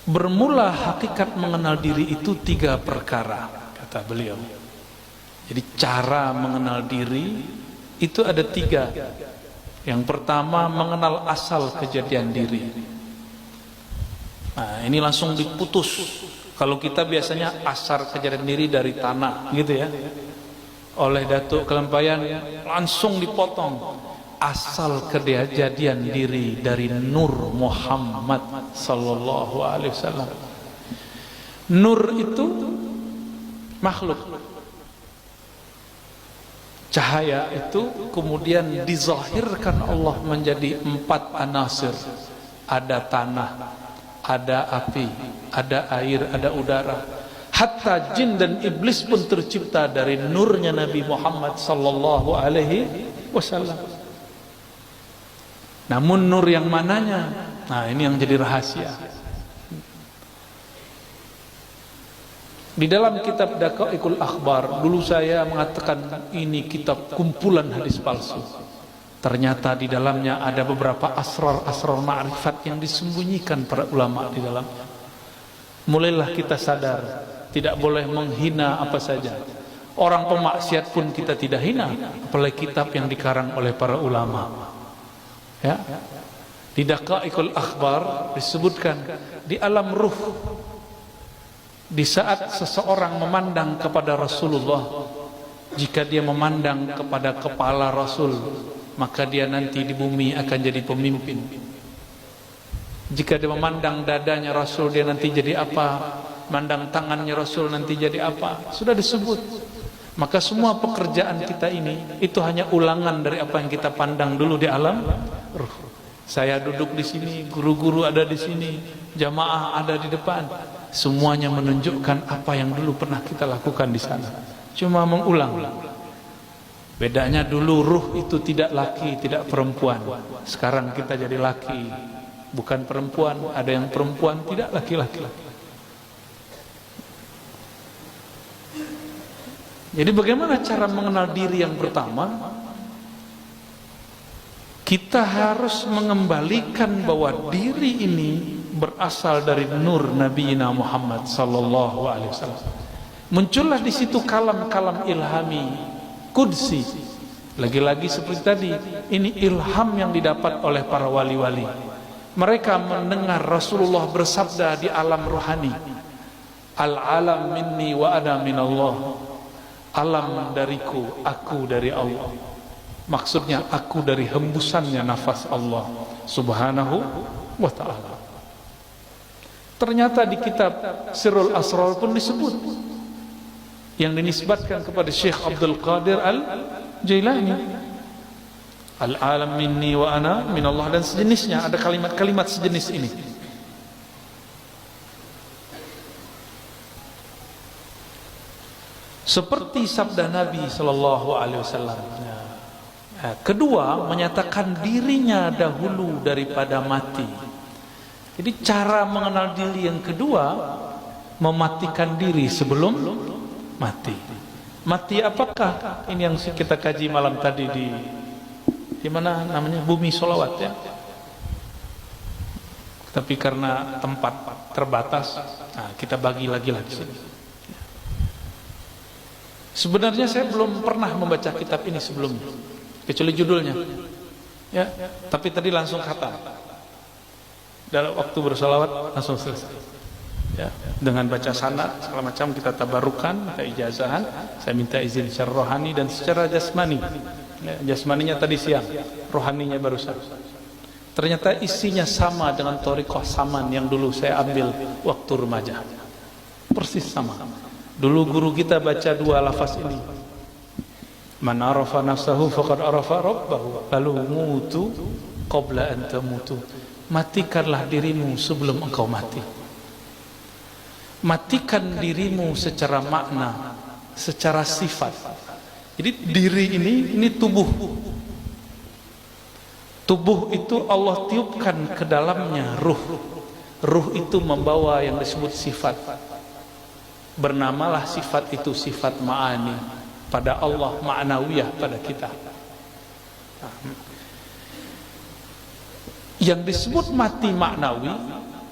Bermula hakikat mengenal diri itu 3 perkara, kata beliau. Jadi cara mengenal diri itu ada 3. Yang pertama, mengenal asal kejadian diri. Nah, ini langsung diputus. Kalau kita biasanya asal kejadian diri dari tanah, gitu ya. Oleh Datuk Kelampayan langsung dipotong. Asal kejadian diri dari Nur Muhammad sallallahu alaihi wasallam. Nur itu makhluk. Cahaya itu kemudian dizahirkan Allah menjadi 4 anasir. Ada tanah, ada api, ada air, ada udara. Hatta jin dan iblis pun tercipta dari nurnya Nabi Muhammad sallallahu alaihi wasallam. Namun nur yang mananya? Nah, ini yang jadi rahasia. Di dalam kitab Daqaiqul Akhbar, dulu saya mengatakan ini kitab kumpulan hadis palsu. Ternyata di dalamnya ada beberapa asrar ma'rifat yang disembunyikan para ulama di dalamnya. Mulailah kita sadar, tidak boleh menghina apa saja. Orang pemaksiat pun kita tidak hina, apalagi kitab yang dikarang oleh para ulama. Ya. Di Daqaiqul Akhbar disebutkan di alam ruh, di saat seseorang memandang kepada Rasulullah, jika dia memandang kepada kepala Rasul, maka dia nanti di bumi akan jadi pemimpin. Jika dia memandang dadanya Rasul, dia nanti jadi apa? Mandang tangannya Rasul, nanti jadi apa? Sudah disebut. Maka semua pekerjaan kita ini itu hanya ulangan dari apa yang kita pandang dulu di alam ruh. Saya duduk di sini, guru-guru ada di sini, jamaah ada di depan. Semuanya menunjukkan apa yang dulu pernah kita lakukan di sana. Cuma mengulang. Bedanya dulu ruh itu tidak laki, tidak perempuan. Sekarang kita jadi laki, bukan perempuan. Ada yang perempuan, tidak laki-laki. Jadi bagaimana cara mengenal diri yang pertama? Kita harus mengembalikan bahwa diri ini berasal dari nur Nabi Muhammad sallallahu alaihi wasallam. Muncullah di situ kalam-kalam ilhami qudsi. Lagi-lagi seperti tadi, ini ilham yang didapat oleh para wali-wali. Mereka mendengar Rasulullah bersabda di alam rohani, al-alam minni wa ana minallah. Alam dariku, aku dari Allah. Maksudnya aku dari hembusannya nafas Allah subhanahu wa ta'ala. Ternyata di kitab Sirrul Asrar pun disebut, yang dinisbatkan kepada Syekh Abdul Qadir Al-Jailani, al-alam minni wa ana minallah, dan sejenisnya. Ada kalimat-kalimat sejenis ini. Seperti sabda Nabi sallallahu alaihi wasallam. Kedua, menyatakan dirinya dahulu daripada mati. Jadi cara mengenal diri yang kedua, mematikan diri sebelum mati. Mati apakah? Ini yang kita kaji malam tadi di mana namanya, Bumi Sholawat ya. Tapi karena tempat terbatas, nah kita bagi lagi di sini. Sebenarnya saya belum pernah membaca kitab ini sebelumnya, kecuali judulnya ya, tapi tadi langsung khatam. Dalam waktu bersolawat langsung selesai ya, dengan baca sanad segala macam, kita tabarukan, kita ijazahan. Saya minta izin secara rohani dan secara jasmani ya, jasmaninya tadi siang, rohaninya barusan. Ternyata isinya sama dengan thariqah saman yang dulu saya ambil waktu remaja, persis sama. Dulu guru kita baca 2 lafaz ini, man arafa nafsahu faqad arafa rabbahu, lalu mutu qabla an tamutu. Matikanlah dirimu sebelum engkau mati. Matikan dirimu secara makna, secara sifat. Jadi diri ini tubuh. Tubuh itu Allah tiupkan ke dalamnya ruh. Ruh itu membawa yang disebut sifat. Bernamalah sifat itu sifat ma'ani pada Allah, ma'nawiyah pada kita. Yang disebut mati maknawi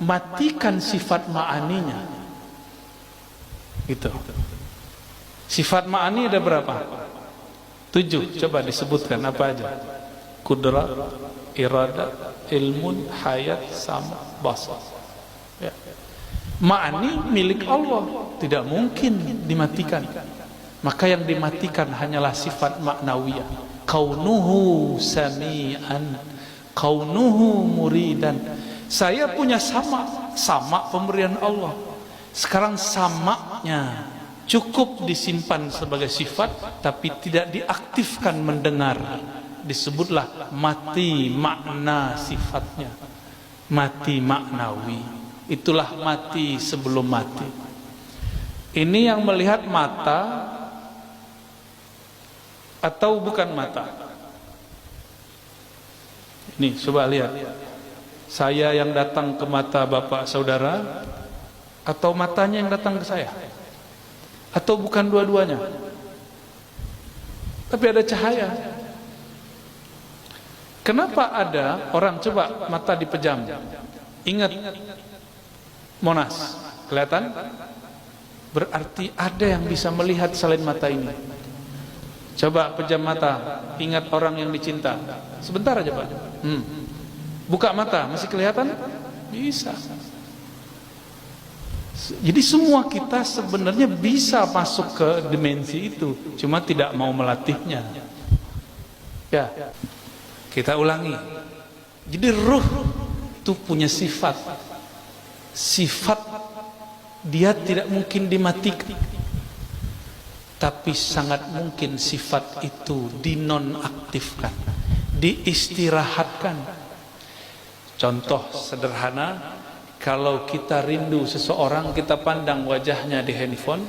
matikan sifat ma'aninya. Gitu. Sifat ma'ani ada berapa? 7. Coba disebutkan apa aja? Kudrat, iradat, ilmun, hayat, sama, basar. Ya. Ma'ani milik Allah, tidak mungkin dimatikan. Maka yang dimatikan hanyalah sifat maknawiyah. Kaunuhu sami'an, kaunuhu muridan. Saya punya sama pemberian Allah. Sekarang samaknya cukup disimpan sebagai sifat, tapi tidak diaktifkan mendengar. Disebutlah mati makna sifatnya, mati maknawi. Itulah mati sebelum mati. Ini yang melihat mata atau bukan mata? Ini coba lihat. Saya yang datang ke mata bapak saudara, atau matanya yang datang ke saya? Atau bukan dua-duanya? Tapi ada cahaya. Kenapa ada orang coba mata dipejam? Ingat Monas, kelihatan? Berarti ada yang bisa melihat selain mata ini. Coba pejam mata, ingat orang yang dicinta. Sebentar aja Pak. Buka mata, masih kelihatan? Bisa. Jadi semua kita sebenarnya bisa masuk ke dimensi itu, cuma tidak mau melatihnya. Ya, kita ulangi. Jadi ruh itu punya sifat. Sifat dia tidak mungkin dimatikan. Tapi sangat mungkin sifat itu dinonaktifkan, diistirahatkan. Contoh sederhana, kalau kita rindu seseorang, kita pandang wajahnya di handphone,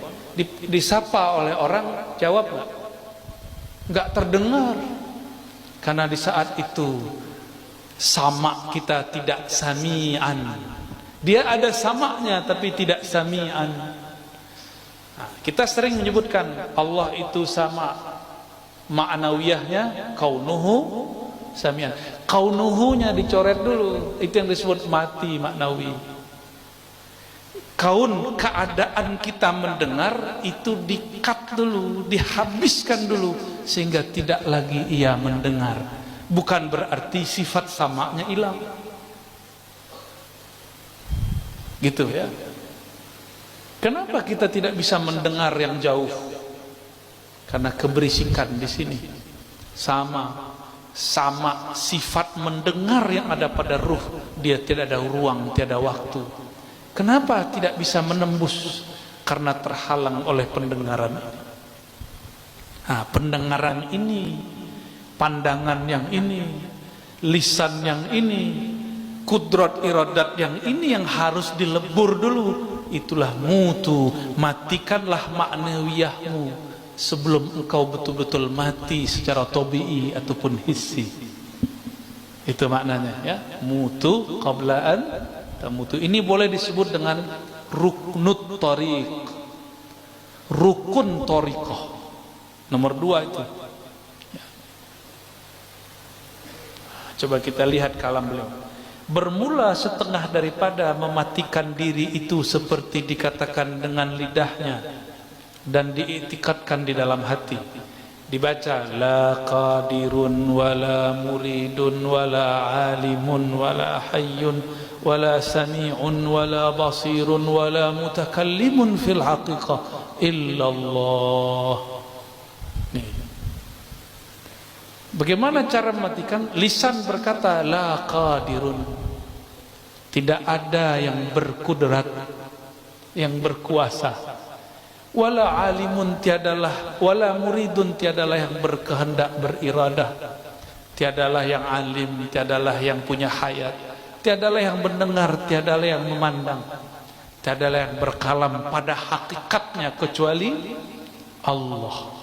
disapa oleh orang, jawab nggak terdengar, karena di saat itu sama kita tidak sami'an. Dia ada samaknya tapi tidak sami'an. Kita sering menyebutkan Allah itu sama, ma'nawiyahnya kaunuhu samian. Kaunuhunya dicoret dulu, itu yang disebut mati maknawi. Kaun, keadaan kita mendengar itu di-cut dulu, dihabiskan dulu, sehingga tidak lagi ia mendengar. Bukan berarti sifat samanya hilang. Gitu ya. Kenapa kita tidak bisa mendengar yang jauh? Karena keberisikan di sini. Sama sifat mendengar yang ada pada ruh, dia tidak ada ruang, tiada waktu. Kenapa tidak bisa menembus? Karena terhalang oleh pendengaran. Nah, pendengaran ini, pandangan yang ini, lisan yang ini, kudrat iradat yang ini yang harus dilebur dulu. Itulah mutu, matikanlah maknawiyahmu sebelum engkau betul-betul mati secara tabi'i ataupun hissi. Itu maknanya ya. Mutu qablaan tamutu. Ini boleh disebut dengan ruknut tariq, rukun tariqah. Nomor 2 itu. Coba kita lihat kalam beliau. Bermula setengah daripada mematikan diri itu seperti dikatakan dengan lidahnya dan diiktikadkan di dalam hati. Dibaca la qadirun wala muridun wala alimun wala hayyun wala sami'un wala basirun wala mutakallimun fil haqiqah illallah. Nih. Bagaimana cara mematikan? Lisan berkata la qadirun, tidak ada yang berkudrat, yang berkuasa. Wala alimun, tiadalah, wala muridun, tiadalah yang berkehendak, beriradah. Tiadalah yang alim, tiadalah yang punya hayat, tiadalah yang mendengar, tiadalah yang memandang, tiadalah yang berkalam pada hakikatnya kecuali Allah.